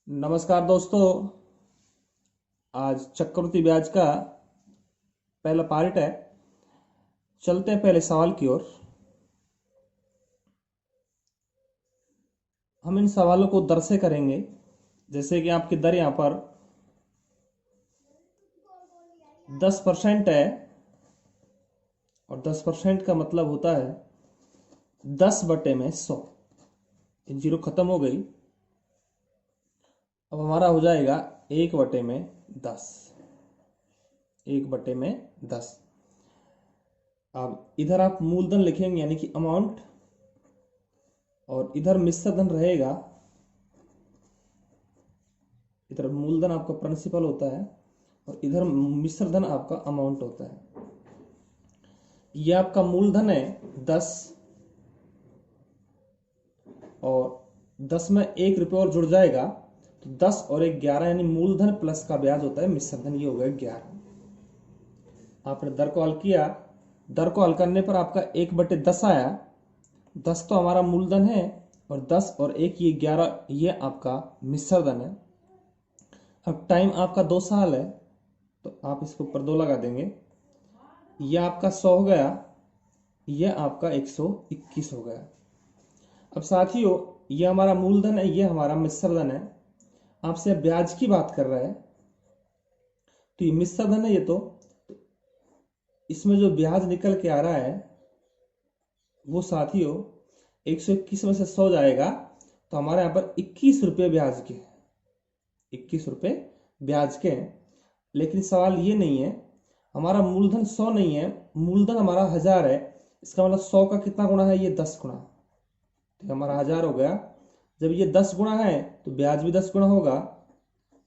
नमस्कार दोस्तों। आज चक्रवृद्धि ब्याज का पहला पार्ट है। चलते हैं पहले सवाल की ओर। हम इन सवालों को दर से करेंगे। जैसे कि आपकी दर यहाँ पर 10% है और 10% का मतलब होता है 10/100। जीरो खत्म हो गई। अब हमारा हो जाएगा 1/10। 1/10। अब इधर आप मूलधन लिखेंगे यानी कि अमाउंट, और इधर मिश्र धन रहेगा। इधर मूलधन आपका प्रिंसिपल होता है और इधर मिश्र धन आपका अमाउंट होता है। ये आपका मूलधन है 10, और 10 में 1 रुपये और जुड़ जाएगा तो 10 और 1 11, यानी मूलधन प्लस का ब्याज होता है मिश्र धन। ये हो गया 11। आपने दर को हल किया। दर को हल करने पर आपका 1/10 आया। 10 तो हमारा मूलधन है और 10 और 1 ये 11, ये आपका मिश्र धन है। अब टाइम आपका 2 साल है तो आप इसके ऊपर 2 लगा देंगे। यह आपका 100 हो गया, यह आपका 121 हो गया। अब साथियों, यह हमारा मूलधन है, यह हमारा मिश्र धन है। आपसे ब्याज की बात कर रहा है तो ये मिश्र धन है। ये तो इसमें जो ब्याज निकल के आ रहा है वो साथियों 121 में से 100 जाएगा तो हमारे यहाँ पर 21 रुपये ब्याज के, 21 रुपये ब्याज के हैं। लेकिन सवाल ये नहीं है, हमारा मूलधन 100 नहीं है, मूलधन हमारा 1000 है। इसका मतलब 100 का कितना गुना है? ये 10 गुना। तो हमारा 1000 हो गया। जब ये 10 गुना है तो ब्याज भी 10 गुना होगा।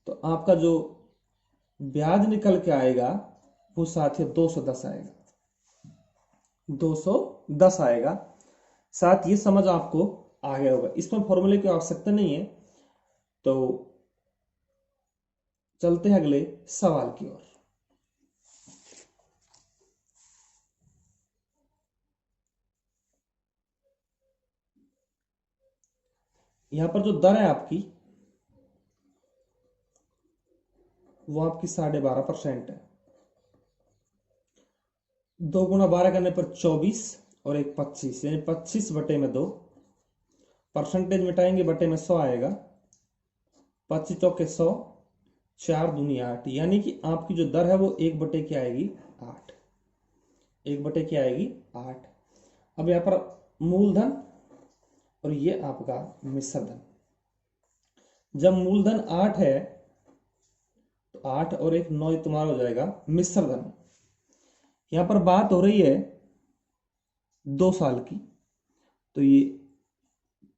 तो आपका जो ब्याज निकल के आएगा वो साथियों 210 आएगा। 210 आएगा। साथ ये समझ आपको आ गया होगा। इसमें फॉर्मूले की आवश्यकता नहीं है। तो चलते हैं अगले सवाल की ओर। यहां पर जो दर है आपकी वो आपकी 12.5% है। 2 गुना 12 करने पर 24 और 1 25, यानी 25/2। परसेंटेज मिटाएंगे, बटे में 100 आएगा। 25 चौके 100, 4 दूनी 8, यानी कि आपकी जो दर है वो 1 की आएगी 8। 1 की आएगी 8। अब यहां पर मूलधन और ये आपका मिश्र धन। जब मूलधन 8 है तो 8 और 1 9 तुम्हारा हो जाएगा मिश्र धन। यहां पर बात हो रही है 2 साल की, तो ये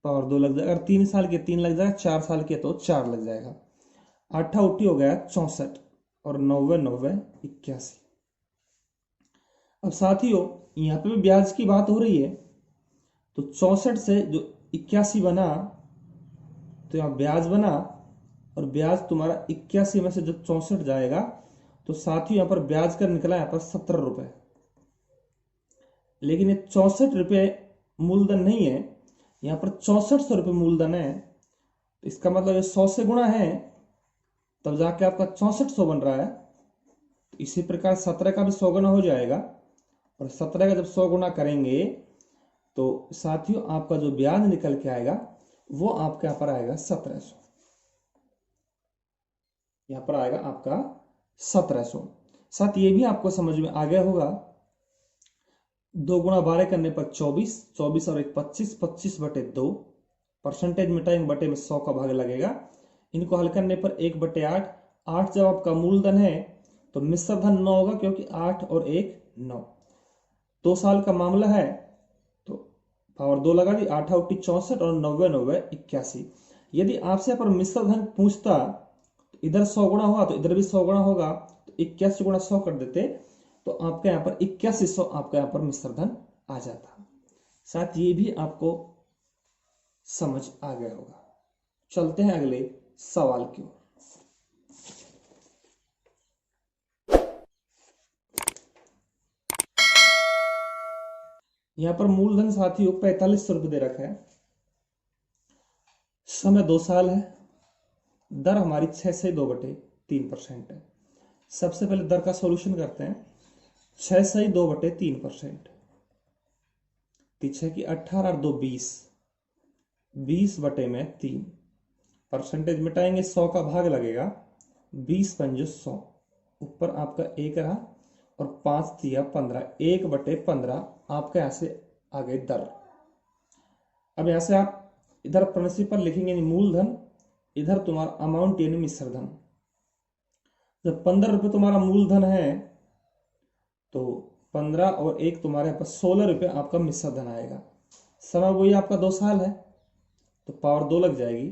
पावर 2 लग जाएगा। अगर 3 साल के 3 लग जाएगा, 4 साल के तो 4 लग जाएगा। 8 उठी हो गया 64 और 90 90 81। अब साथियों, यहां पे भी ब्याज की बात हो रही है तो 64 से जो 81 बना तो यहां ब्याज बना, और ब्याज तुम्हारा 81 में से जो 64 जाएगा तो साथियों यहां पर ब्याज का निकला यहां पर 17 रुपए। लेकिन ये 64 रुपये मूलधन नहीं है, यहां पर 6400 रुपये मूलधन है। तो इसका मतलब ये 100 से गुणा है तब जाके आपका 6400 बन रहा है। तो इसी प्रकार 17 का भी 100 गुना हो जाएगा, और 17 का जब 100 गुना करेंगे तो साथियों आपका जो ब्याज निकल के आएगा वो आपके यहां पर आएगा 1700। यहां पर आएगा आपका 1700। साथ ये भी आपको समझ में आ गया होगा, 2 गुना 12 करने पर 24, 24 और 1 25, 25/2। परसेंटेज मिटाएंगे, बटे में 100 का भाग लगेगा। इनको हल करने पर 1/8। 8 जब आपका मूलधन है तो मिश्र धन 9 होगा, क्योंकि 8 और 1 9। 2 साल का मामला है तो पावर 2 लगा दी। 8 उठी 64 और 90 90 81। यदि आपसे पर मिश्र धन पूछता तो इधर 100 गुना हुआ तो इधर भी 100 गुना होगा, तो 81 गुना 100 कर देते तो आपके यहां पर 8100 आपका यहां पर मिश्र धन आ जाता। साथ ये भी आपको समझ आ गया होगा। चलते हैं अगले सवाल की ओर। यहां पर मूलधन साथियों 4500 रुपये दे रखा है। समय 2 साल है। दर हमारी 6/2/3% है। सबसे पहले दर का सॉल्यूशन करते हैं। 6/2/3%, 6 की 18 और 2 20, 20/3। परसेंटेज मिटाएंगे, 100 का भाग लगेगा, 20×5 = 100। ऊपर आपका 1 रहा और 5 दिया 15, 1/15 आपके यहां से आ गई दर। अब यहां से आप इधर प्रिंसिपल लिखेंगे यानी मूलधन, इधर तुम्हारा अमाउंट यानी मिश्रधन। जब 15 रुपये तुम्हारा मूलधन है तो 15 और 1 तुम्हारे पास 16 रुपये आपका मिश्रधन आएगा। समय वही आपका 2 साल है तो पावर 2 लग जाएगी।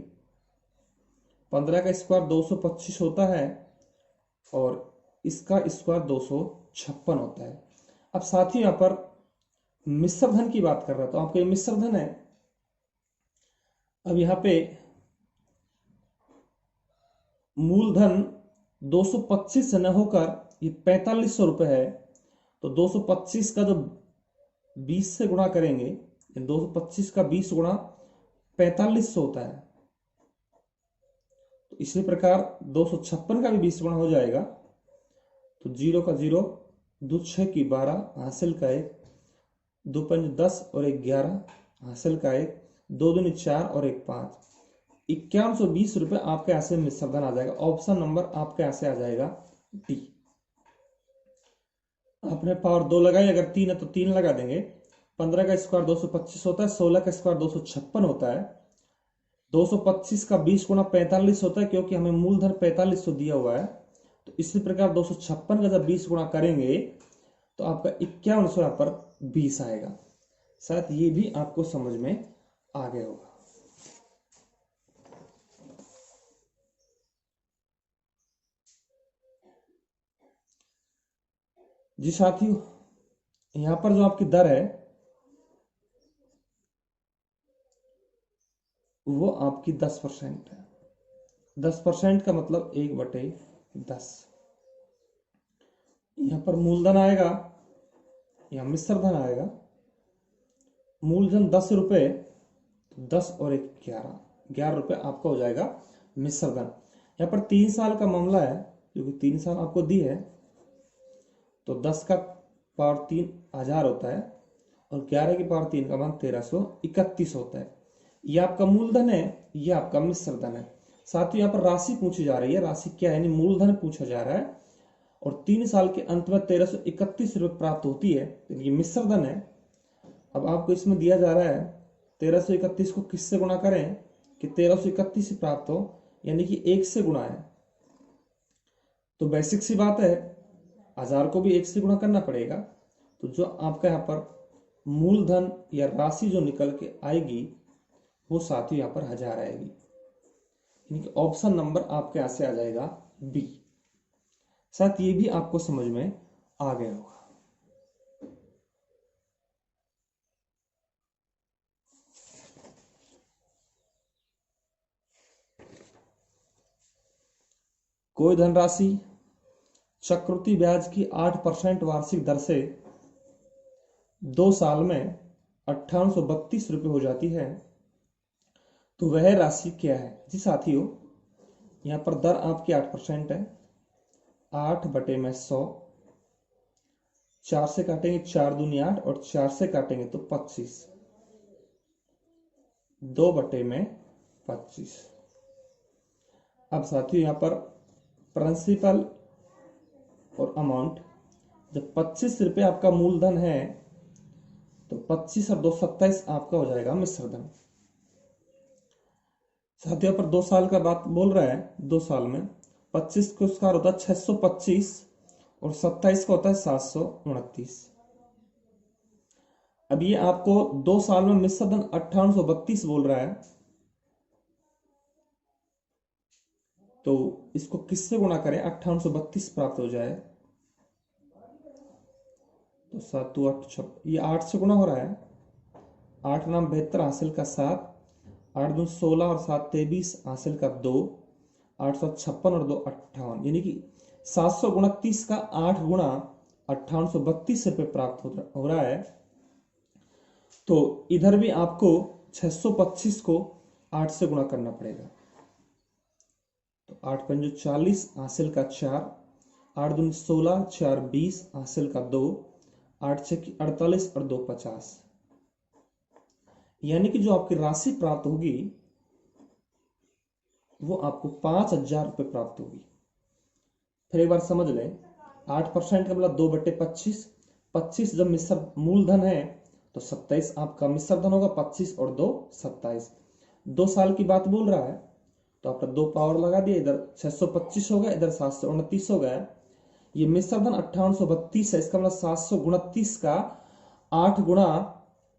15 का स्क्वायर 225 होता है और इसका स्क्वायर 256 होता है। अब साथ ही यहां पर मिश्रधन की बात कर रहा तो आपका ये मिश्रधन है। अब यहां पे मूलधन 225 से न होकर ये 4500 रुपये है तो 225 का जो 20 से गुणा करेंगे, 225 का 20 गुणा 4500 होता है। तो इसी प्रकार 256 का भी 20 गुणा हो जाएगा तो 0 का 0, 2 6 की 12, हासिल का 1, 2 5 10 और 1 11, हासिल का 1, 2 दूनी 4 और 1 5, 5120 रुपये आपके यहां से मिश्रधन आ जाएगा। ऑप्शन नंबर आपके यहां से आ जाएगा डी। आपने पावर 2 लगाई, अगर 3 है तो 3 लगा देंगे। 15 का स्क्वायर 225 होता है, 16 का स्क्वायर 256 होता है। 225 का 20 गुणा 45 होता है क्योंकि हमें मूलधन 4500 दिया हुआ है। तो इसी प्रकार 256 का जब 20 गुणा करेंगे तो आपका 5100 यहाँ पर 20 आएगा। शायद ये भी आपको समझ में आ गया होगा। जी साथियों, यहां पर जो आपकी दर है वो आपकी 10% है। 10% का मतलब 1/10। यहां पर मूलधन आएगा, यहां मिश्रधन आएगा। मूलधन 10 रुपये, 10 और 1 11, 11 रुपये आपका हो जाएगा मिश्रधन। यहाँ पर 3 साल का मामला है क्योंकि 3 साल आपको दी है तो 10 का पावर 3 1000 होता है और 11 की पावर 3 का मान 1331 होता है। यह आपका मूलधन है, यह आपका मिश्रधन है। साथ ही यहाँ पर राशि पूछी जा रही है, राशि क्या है यानी मूलधन पूछा जा रहा है और 3 साल के अंत में 1331 रुपये प्राप्त होती है, ये मिश्रधन है। अब आपको इसमें दिया जा रहा है 1331 को किससे गुणा करें कि 1331 प्राप्त हो, यानी कि 1 से गुणा है। तो बेसिक सी बात है, 1000 को भी 1 से गुणा करना पड़ेगा। तो जो आपका यहाँ पर मूलधन या राशि जो निकल के आएगी वो साथ ही यहाँ पर 1000 आएगी, यानी कि ऑप्शन नंबर आपके यहां से आ जाएगा बी। शायद ये भी आपको समझ में आ गया होगा। कोई धनराशि चक्रवृद्धि ब्याज की 8% वार्षिक दर से 2 साल में 5832 रुपये हो जाती है तो वह राशि क्या है। जी साथियों, यहां पर दर आपकी 8% है। 8/100, 4 से काटेंगे 4 दूनी 8 और 4 से काटेंगे तो 25, 2/25। अब साथियों यहां पर प्रिंसिपल और अमाउंट, जब 25 रुपये आपका मूलधन है तो 25 और 2 27 आपका हो जाएगा मिश्रधन। साथियों पर 2 साल का बात बोल रहा है। 2 साल में 25 को स्क्वायर होता है 625 और 27 का होता है 729। अब ये आपको 2 साल में मिश्रधन 5832 बोल रहा है तो इसको किससे गुणा करें 5832 प्राप्त हो जाए तो 7 8 6, ये 8 से गुणा हो रहा है। 8 नाम 72 हासिल का 7, 8 दूनी 16 और 7 23 हासिल का 2, 856 और 2 58, यानी कि 729 का 8 गुणा 5832 रुपये प्राप्त हो रहा है। तो इधर भी आपको 625 को 8 से गुणा करना पड़ेगा। 8 पंजे 40, हासिल का 4, 8 दूनी 16, 4 20, हासिल का 2, 8 छक्की 48 और 2 50। यानी कि जो आपकी राशि प्राप्त होगी वो आपको 5,000 रुपये प्राप्त होगी। फिर एक बार समझ लें, 8% का मतलब 2/25, 25 जब मिश्र मूलधन है तो 27 आपका मिश्र धन होगा, 25 और 2 27। 2 साल की बात बोल रहा है तो आपका 2 पावर लगा दिया, इधर 625 हो गया, इधर 729 हो गया। ये मिश्र धन 5832 है, इसका मतलब 729 का 8 गुणा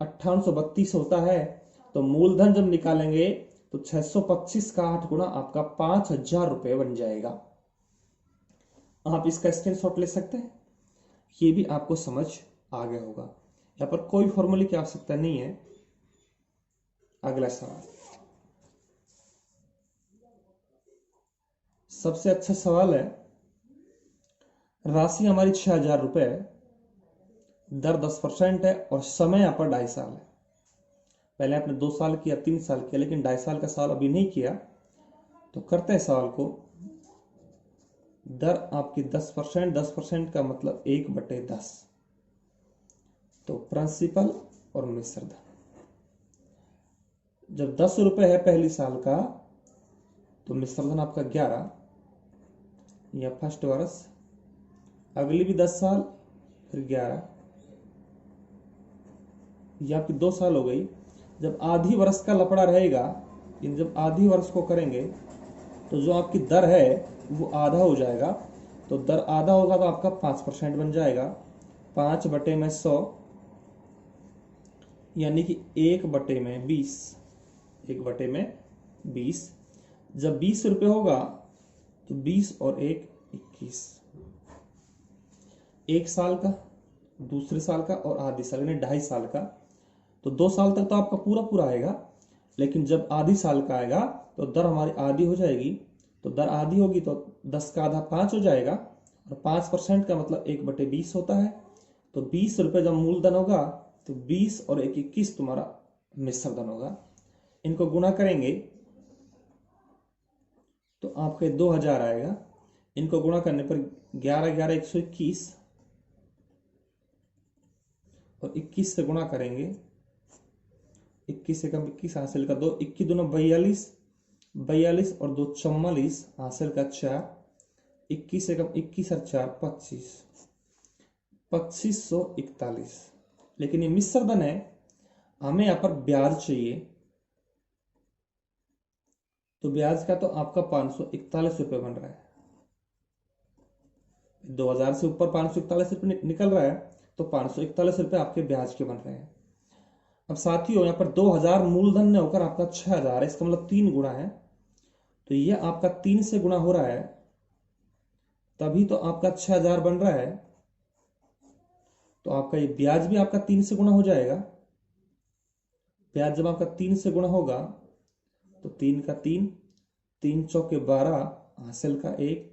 5832 होता है। तो मूलधन जब निकालेंगे तो 625 का 8 गुणा आपका 5,000 रुपये बन जाएगा। आप इसका स्क्रीनशॉट ले सकते हैं। ये भी आपको समझ आ गया होगा। यहां पर कोई फॉर्मूले की आवश्यकता नहीं है। अगला सवाल, सबसे अच्छा सवाल है। राशि हमारी 6,000 रुपये, दर 10% है और समय यहाँ पर 2.5 साल है। पहले आपने 2 साल किया, 3 साल किया, लेकिन 2.5 साल का सवाल अभी नहीं किया। तो करते हैं सवाल को। दर आपकी 10%, 10% का मतलब 1/10। तो प्रिंसिपल और मिश्र धन, जब 10 रुपए है पहली साल का तो मिश्र धन आपका 11 या फर्स्ट वर्ष, अगली भी 10 साल फिर 11, ये आपकी 2 साल हो गई। जब आधी वर्ष का लपड़ा रहेगा, जब आधी वर्ष को करेंगे तो जो आपकी दर है वो आधा हो जाएगा। तो दर आधा होगा तो आपका 5% बन जाएगा। 5/100 यानी कि 1/20, 1/20। जब 20 रुपये होगा तो 20 और 1 21। 1 साल का, दूसरे साल का और आधी साल यानी 2.5 साल का। तो 2 साल तक तो आपका पूरा पूरा आएगा, लेकिन जब आधी साल का आएगा तो दर हमारी आधी हो जाएगी। तो दर आधी होगी तो 10 का आधा 5 हो जाएगा, और 5% का मतलब 1/20 होता है। तो 20 रुपये जब मूलधन होगा तो 20 और 1 21 तुम्हारा मिश्र धन होगा। इनको गुणा करेंगे तो आपके 2000 आएगा। इनको गुणा करने पर 11 11 121 और 21 से गुणा करेंगे, 21 से कम 21, हासिल का 2, 21 दूना 42, 42 और 2 44, हासिल का 4, 21 से कम 21 और 4 25, 2541। लेकिन ये मिश्र धन है, हमें यहां पर ब्याज चाहिए। तो ब्याज का तो आपका 541 रुपये बन रहा है। 2000 से ऊपर 541 रुपये निकल रहा है तो 541 रुपये आपके ब्याज के बन रहे हैं। अब साथियों, यहाँ पर 2000 मूलधन ने होकर आपका 6000 है, इसका मतलब 3 गुना है। तो ये आपका 3 से गुना हो रहा है, तभी तो आपका 6000 बन रहा है। तो आपका ये ब्याज भी आपका 3 से गुना हो जाएगा। ब्याज जब आपका 3 से गुना होगा तो 3 का 3, 3 चौके 12, हासिल का 1,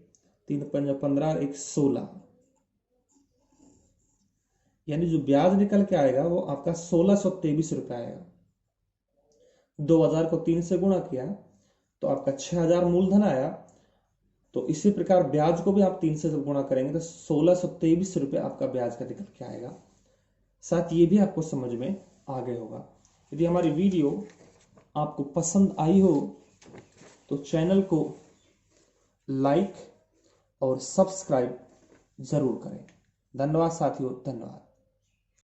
3 पंजा 15 और 1 16। यानी जो ब्याज निकल के आएगा वो आपका 1623 रुपये आएगा। 2000 को 3 से गुणा किया तो आपका 6000 मूलधन आया। तो इसी प्रकार ब्याज को भी आप 3 से गुणा करेंगे तो 1623 रुपये आपका ब्याज का निकल के आएगा। साथ ये भी आपको समझ में आ गया होगा। यदि हमारी वीडियो आपको पसंद आई हो तो चैनल को लाइक और सब्सक्राइब जरूर करें। धन्यवाद साथियों, धन्यवाद।